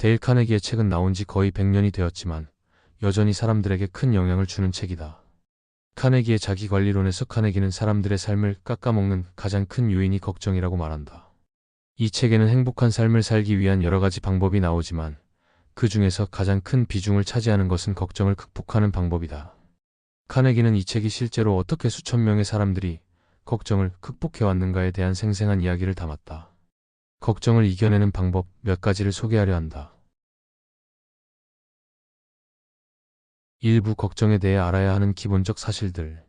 데일 카네기의 책은 나온 지 거의 100년이 되었지만 여전히 사람들에게 큰 영향을 주는 책이다. 카네기의 자기관리론에서 카네기는 사람들의 삶을 깎아먹는 가장 큰 요인이 걱정이라고 말한다. 이 책에는 행복한 삶을 살기 위한 여러 가지 방법이 나오지만 그 중에서 가장 큰 비중을 차지하는 것은 걱정을 극복하는 방법이다. 카네기는 이 책이 실제로 어떻게 수천 명의 사람들이 걱정을 극복해왔는가에 대한 생생한 이야기를 담았다. 걱정을 이겨내는 방법 몇 가지를 소개하려 한다. 일부 걱정에 대해 알아야 하는 기본적 사실들.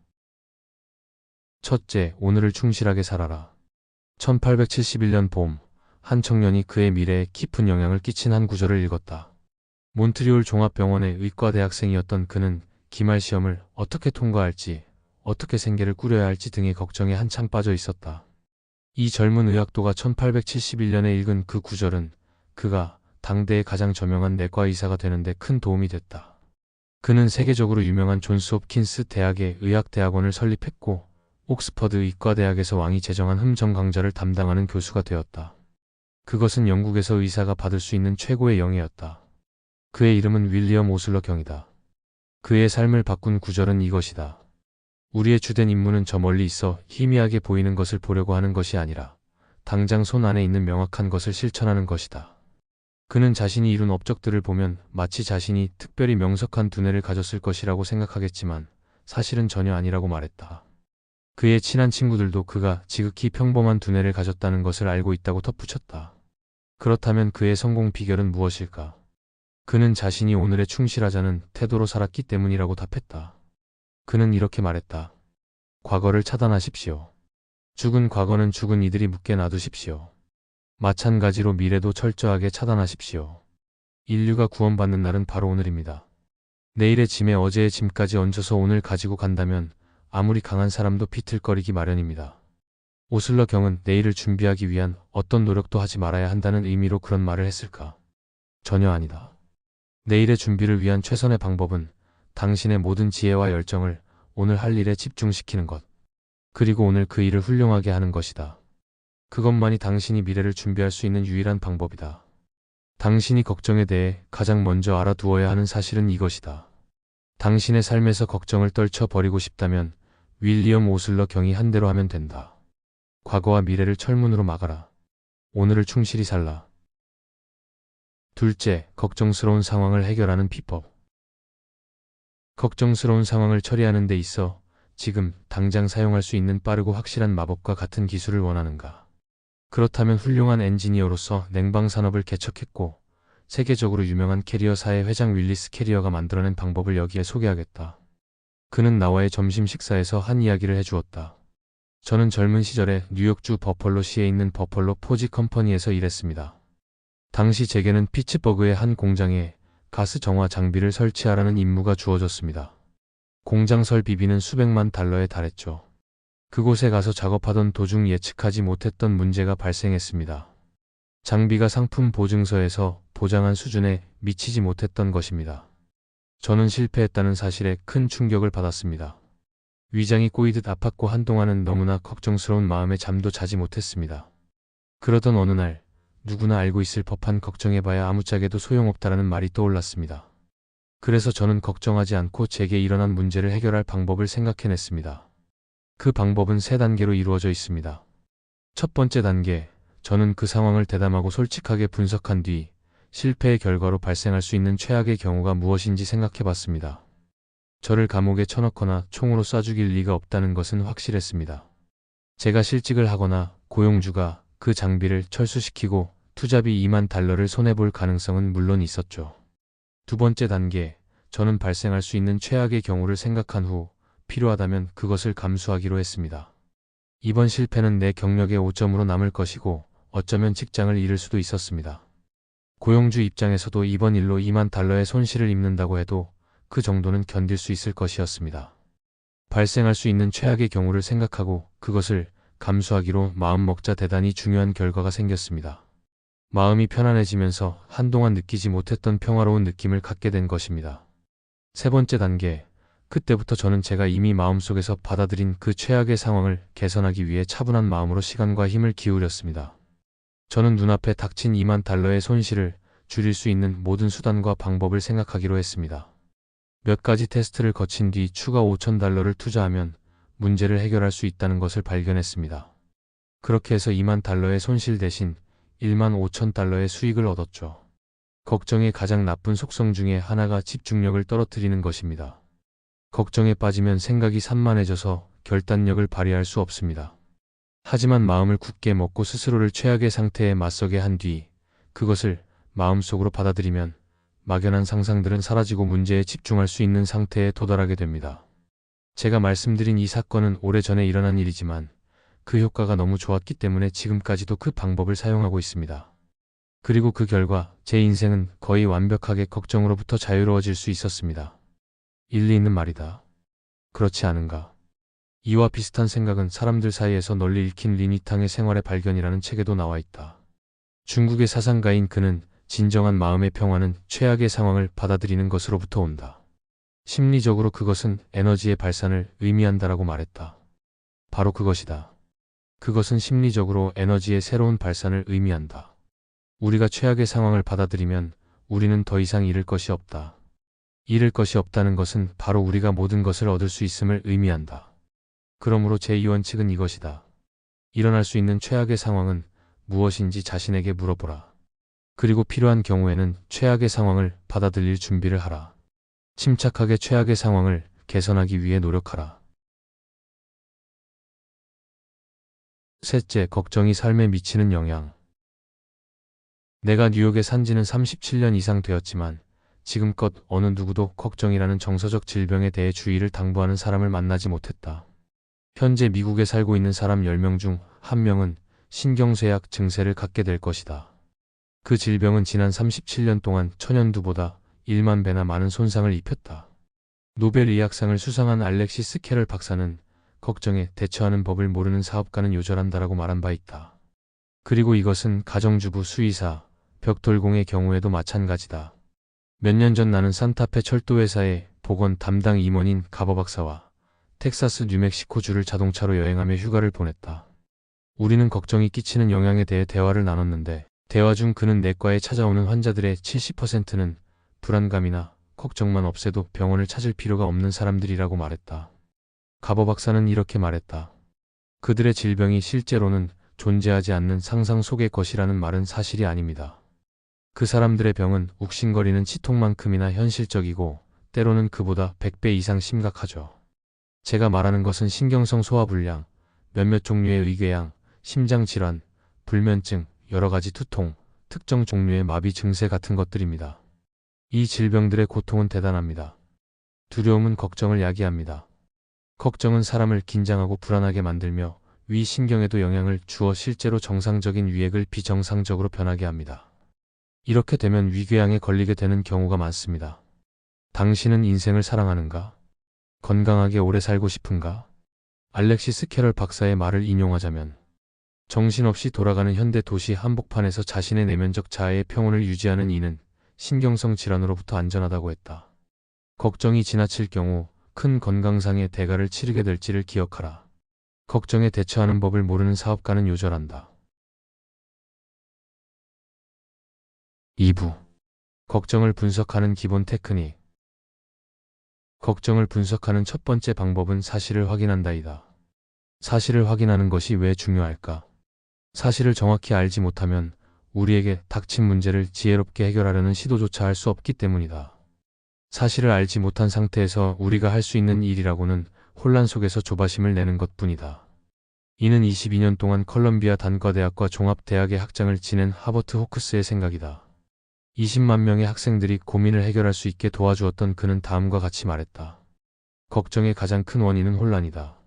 첫째, 오늘을 충실하게 살아라. 1871년 봄, 한 청년이 그의 미래에 깊은 영향을 끼친 한 구절을 읽었다. 몬트리올 종합병원의 의과대학생이었던 그는 기말 시험을 어떻게 통과할지, 어떻게 생계를 꾸려야 할지 등의 걱정에 한창 빠져 있었다. 이 젊은 의학도가 1871년에 읽은 그 구절은 그가 당대의 가장 저명한 내과 의사가 되는데 큰 도움이 됐다. 그는 세계적으로 유명한 존스 홉킨스 대학의 의학대학원을 설립했고 옥스퍼드 의과대학에서 왕이 제정한 흠정 강좌를 담당하는 교수가 되었다. 그것은 영국에서 의사가 받을 수 있는 최고의 영예였다. 그의 이름은 윌리엄 오슬러 경이다. 그의 삶을 바꾼 구절은 이것이다. 우리의 주된 임무는 저 멀리 있어 희미하게 보이는 것을 보려고 하는 것이 아니라 당장 손 안에 있는 명확한 것을 실천하는 것이다. 그는 자신이 이룬 업적들을 보면 마치 자신이 특별히 명석한 두뇌를 가졌을 것이라고 생각하겠지만 사실은 전혀 아니라고 말했다. 그의 친한 친구들도 그가 지극히 평범한 두뇌를 가졌다는 것을 알고 있다고 덧붙였다. 그렇다면 그의 성공 비결은 무엇일까? 그는 자신이 오늘에 충실하자는 태도로 살았기 때문이라고 답했다. 그는 이렇게 말했다. 과거를 차단하십시오. 죽은 과거는 죽은 이들이 묻게 놔두십시오. 마찬가지로 미래도 철저하게 차단하십시오. 인류가 구원받는 날은 바로 오늘입니다. 내일의 짐에 어제의 짐까지 얹어서 오늘 가지고 간다면 아무리 강한 사람도 비틀거리기 마련입니다. 오슬러 경은 내일을 준비하기 위한 어떤 노력도 하지 말아야 한다는 의미로 그런 말을 했을까? 전혀 아니다. 내일의 준비를 위한 최선의 방법은 당신의 모든 지혜와 열정을 오늘 할 일에 집중시키는 것. 그리고 오늘 그 일을 훌륭하게 하는 것이다. 그것만이 당신이 미래를 준비할 수 있는 유일한 방법이다. 당신이 걱정에 대해 가장 먼저 알아두어야 하는 사실은 이것이다. 당신의 삶에서 걱정을 떨쳐버리고 싶다면 윌리엄 오슬러 경이 한 대로 하면 된다. 과거와 미래를 철문으로 막아라. 오늘을 충실히 살라. 둘째, 걱정스러운 상황을 해결하는 비법. 걱정스러운 상황을 처리하는 데 있어 지금 당장 사용할 수 있는 빠르고 확실한 마법과 같은 기술을 원하는가? 그렇다면 훌륭한 엔지니어로서 냉방 산업을 개척했고 세계적으로 유명한 캐리어사의 회장 윌리스 캐리어가 만들어낸 방법을 여기에 소개하겠다. 그는 나와의 점심 식사에서 한 이야기를 해주었다. 저는 젊은 시절에 뉴욕주 버펄로시에 있는 버펄로 포지 컴퍼니에서 일했습니다. 당시 제게는 피츠버그의 한 공장에 가스 정화 장비를 설치하라는 임무가 주어졌습니다. 공장 설비비는 수백만 달러에 달했죠. 그곳에 가서 작업하던 도중 예측하지 못했던 문제가 발생했습니다. 장비가 상품 보증서에서 보장한 수준에 미치지 못했던 것입니다. 저는 실패했다는 사실에 큰 충격을 받았습니다. 위장이 꼬이듯 아팠고 한동안은 너무나 걱정스러운 마음에 잠도 자지 못했습니다. 그러던 어느 날 누구나 알고 있을 법한 걱정해봐야 아무짝에도 소용없다라는 말이 떠올랐습니다. 그래서 저는 걱정하지 않고 제게 일어난 문제를 해결할 방법을 생각해냈습니다. 그 방법은 3단계로 이루어져 있습니다. 첫 번째 단계, 저는 그 상황을 대담하고 솔직하게 분석한 뒤 실패의 결과로 발생할 수 있는 최악의 경우가 무엇인지 생각해봤습니다. 저를 감옥에 쳐넣거나 총으로 쏴 죽일 리가 없다는 것은 확실했습니다. 제가 실직을 하거나 고용주가 그 장비를 철수시키고 투자비 2만 달러를 손해볼 가능성은 물론 있었죠. 두 번째 단계, 저는 발생할 수 있는 최악의 경우를 생각한 후 필요하다면 그것을 감수하기로 했습니다. 이번 실패는 내 경력의 오점으로 남을 것이고 어쩌면 직장을 잃을 수도 있었습니다. 고용주 입장에서도 이번 일로 2만 달러의 손실을 입는다고 해도 그 정도는 견딜 수 있을 것이었습니다. 발생할 수 있는 최악의 경우를 생각하고 그것을 감수하기로 마음먹자 대단히 중요한 결과가 생겼습니다. 마음이 편안해지면서 한동안 느끼지 못했던 평화로운 느낌을 갖게 된 것입니다. 세 번째 단계, 그때부터 저는 제가 이미 마음속에서 받아들인 그 최악의 상황을 개선하기 위해 차분한 마음으로 시간과 힘을 기울였습니다. 저는 눈앞에 닥친 2만 달러의 손실을 줄일 수 있는 모든 수단과 방법을 생각하기로 했습니다. 몇 가지 테스트를 거친 뒤 추가 $5,000를 투자하면 문제를 해결할 수 있다는 것을 발견했습니다. 그렇게 해서 $20,000의 손실 대신 $15,000의 수익을 얻었죠. 걱정의 가장 나쁜 속성 중에 하나가 집중력을 떨어뜨리는 것입니다. 걱정에 빠지면 생각이 산만해져서 결단력을 발휘할 수 없습니다. 하지만 마음을 굳게 먹고 스스로를 최악의 상태에 맞서게 한 뒤 그것을 마음속으로 받아들이면 막연한 상상들은 사라지고 문제에 집중할 수 있는 상태에 도달하게 됩니다. 제가 말씀드린 이 사건은 오래전에 일어난 일이지만 그 효과가 너무 좋았기 때문에 지금까지도 그 방법을 사용하고 있습니다. 그리고 그 결과 제 인생은 거의 완벽하게 걱정으로부터 자유로워질 수 있었습니다. 일리 있는 말이다. 그렇지 않은가? 이와 비슷한 생각은 사람들 사이에서 널리 읽힌 리니탕의 생활의 발견이라는 책에도 나와 있다. 중국의 사상가인 그는 진정한 마음의 평화는 최악의 상황을 받아들이는 것으로부터 온다. 심리적으로 그것은 에너지의 발산을 의미한다라고 말했다. 바로 그것이다. 그것은 심리적으로 에너지의 새로운 발산을 의미한다. 우리가 최악의 상황을 받아들이면 우리는 더 이상 잃을 것이 없다. 잃을 것이 없다는 것은 바로 우리가 모든 것을 얻을 수 있음을 의미한다. 그러므로 제2원칙은 이것이다. 일어날 수 있는 최악의 상황은 무엇인지 자신에게 물어보라. 그리고 필요한 경우에는 최악의 상황을 받아들일 준비를 하라. 침착하게 최악의 상황을 개선하기 위해 노력하라. 셋째, 걱정이 삶에 미치는 영향. 내가 뉴욕에 산 지는 37년 이상 되었지만 지금껏 어느 누구도 걱정이라는 정서적 질병에 대해 주의를 당부하는 사람을 만나지 못했다. 현재 미국에 살고 있는 사람 10명 중 1명은 신경쇠약 증세를 갖게 될 것이다. 그 질병은 지난 37년 동안 천연두보다 1만 배나 많은 손상을 입혔다. 노벨 의학상을 수상한 알렉시스 캐럴 박사는 걱정에 대처하는 법을 모르는 사업가는 요절한다라고 말한 바 있다. 그리고 이것은 가정주부, 수의사, 벽돌공의 경우에도 마찬가지다. 몇 년 전 나는 산타페 철도회사의 보건 담당 임원인 가버 박사와 텍사스 뉴멕시코주를 자동차로 여행하며 휴가를 보냈다. 우리는 걱정이 끼치는 영향에 대해 대화를 나눴는데 대화 중 그는 내과에 찾아오는 환자들의 70%는 불안감이나 걱정만 없애도 병원을 찾을 필요가 없는 사람들이라고 말했다. 가버 박사는 이렇게 말했다. 그들의 질병이 실제로는 존재하지 않는 상상 속의 것이라는 말은 사실이 아닙니다. 그 사람들의 병은 욱신거리는 치통만큼이나 현실적이고 때로는 그보다 100배 이상 심각하죠. 제가 말하는 것은 신경성 소화불량, 몇몇 종류의 의궤양, 심장질환, 불면증, 여러 가지 두통, 특정 종류의 마비 증세 같은 것들입니다. 이 질병들의 고통은 대단합니다. 두려움은 걱정을 야기합니다. 걱정은 사람을 긴장하고 불안하게 만들며 위 신경에도 영향을 주어 실제로 정상적인 위액을 비정상적으로 변하게 합니다. 이렇게 되면 위궤양에 걸리게 되는 경우가 많습니다. 당신은 인생을 사랑하는가? 건강하게 오래 살고 싶은가? 알렉시스 캐럴 박사의 말을 인용하자면 정신없이 돌아가는 현대 도시 한복판에서 자신의 내면적 자아의 평온을 유지하는 이는 신경성 질환으로부터 안전하다고 했다. 걱정이 지나칠 경우 큰 건강상의 대가를 치르게 될지를 기억하라. 걱정에 대처하는 법을 모르는 사업가는 요절한다. 2부. 걱정을 분석하는 기본 테크닉. 걱정을 분석하는 첫 번째 방법은 사실을 확인한다이다. 사실을 확인하는 것이 왜 중요할까? 사실을 정확히 알지 못하면 우리에게 닥친 문제를 지혜롭게 해결하려는 시도조차 할 수 없기 때문이다. 사실을 알지 못한 상태에서 우리가 할 수 있는 일이라고는 혼란 속에서 조바심을 내는 것뿐이다. 이는 22년 동안 컬럼비아 단과대학과 종합대학의 학장을 지낸 하버트 호크스의 생각이다. 20만 명의 학생들이 고민을 해결할 수 있게 도와주었던 그는 다음과 같이 말했다. 걱정의 가장 큰 원인은 혼란이다.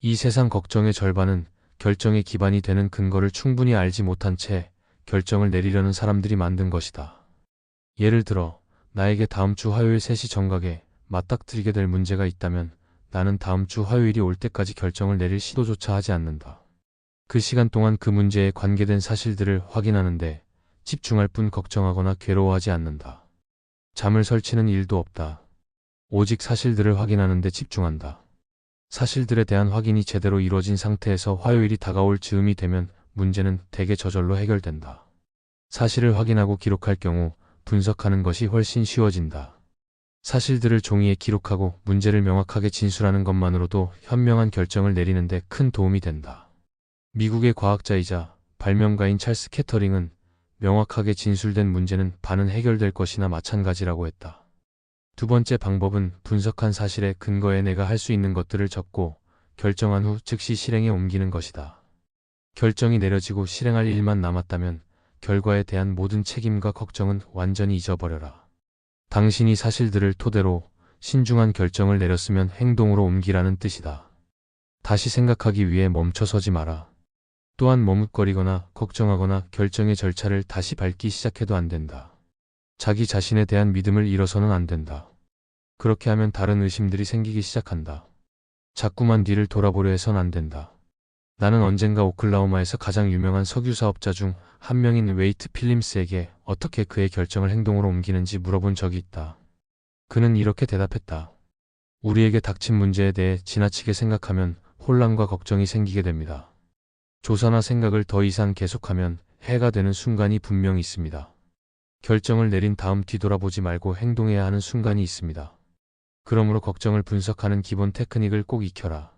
이 세상 걱정의 절반은 결정의 기반이 되는 근거를 충분히 알지 못한 채 결정을 내리려는 사람들이 만든 것이다. 예를 들어 나에게 다음 주 화요일 3시 정각에 맞닥뜨리게 될 문제가 있다면 나는 다음 주 화요일이 올 때까지 결정을 내릴 시도조차 하지 않는다. 그 시간 동안 그 문제에 관계된 사실들을 확인하는데 집중할 뿐 걱정하거나 괴로워하지 않는다. 잠을 설치는 일도 없다. 오직 사실들을 확인하는 데 집중한다. 사실들에 대한 확인이 제대로 이루어진 상태에서 화요일이 다가올 즈음이 되면 문제는 대개 저절로 해결된다. 사실을 확인하고 기록할 경우 분석하는 것이 훨씬 쉬워진다. 사실들을 종이에 기록하고 문제를 명확하게 진술하는 것만으로도 현명한 결정을 내리는데 큰 도움이 된다. 미국의 과학자이자 발명가인 찰스 캐터링은 명확하게 진술된 문제는 반은 해결될 것이나 마찬가지라고 했다. 두 번째 방법은 분석한 사실에 근거해 내가 할 수 있는 것들을 적고 결정한 후 즉시 실행에 옮기는 것이다. 결정이 내려지고 실행할 일만 남았다면 결과에 대한 모든 책임과 걱정은 완전히 잊어버려라. 당신이 사실들을 토대로 신중한 결정을 내렸으면 행동으로 옮기라는 뜻이다. 다시 생각하기 위해 멈춰서지 마라. 또한 머뭇거리거나 걱정하거나 결정의 절차를 다시 밟기 시작해도 안 된다. 자기 자신에 대한 믿음을 잃어서는 안 된다. 그렇게 하면 다른 의심들이 생기기 시작한다. 자꾸만 뒤를 돌아보려 해선 안 된다. 나는 언젠가 오클라호마에서 가장 유명한 석유 사업자 중 한 명인 웨이트 필림스에게 어떻게 그의 결정을 행동으로 옮기는지 물어본 적이 있다. 그는 이렇게 대답했다. 우리에게 닥친 문제에 대해 지나치게 생각하면 혼란과 걱정이 생기게 됩니다. 조사나 생각을 더 이상 계속하면 해가 되는 순간이 분명히 있습니다. 결정을 내린 다음 뒤돌아보지 말고 행동해야 하는 순간이 있습니다. 그러므로 걱정을 분석하는 기본 테크닉을 꼭 익혀라.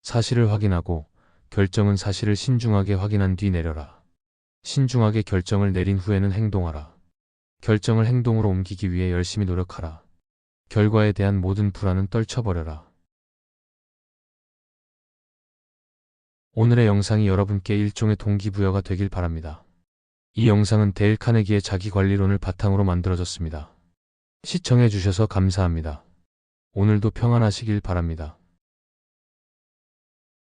사실을 확인하고 결정은 사실을 신중하게 확인한 뒤 내려라. 신중하게 결정을 내린 후에는 행동하라. 결정을 행동으로 옮기기 위해 열심히 노력하라. 결과에 대한 모든 불안은 떨쳐버려라. 오늘의 영상이 여러분께 일종의 동기부여가 되길 바랍니다. 이 영상은 데일 카네기의 자기관리론을 바탕으로 만들어졌습니다. 시청해 주셔서 감사합니다. 오늘도 평안하시길 바랍니다.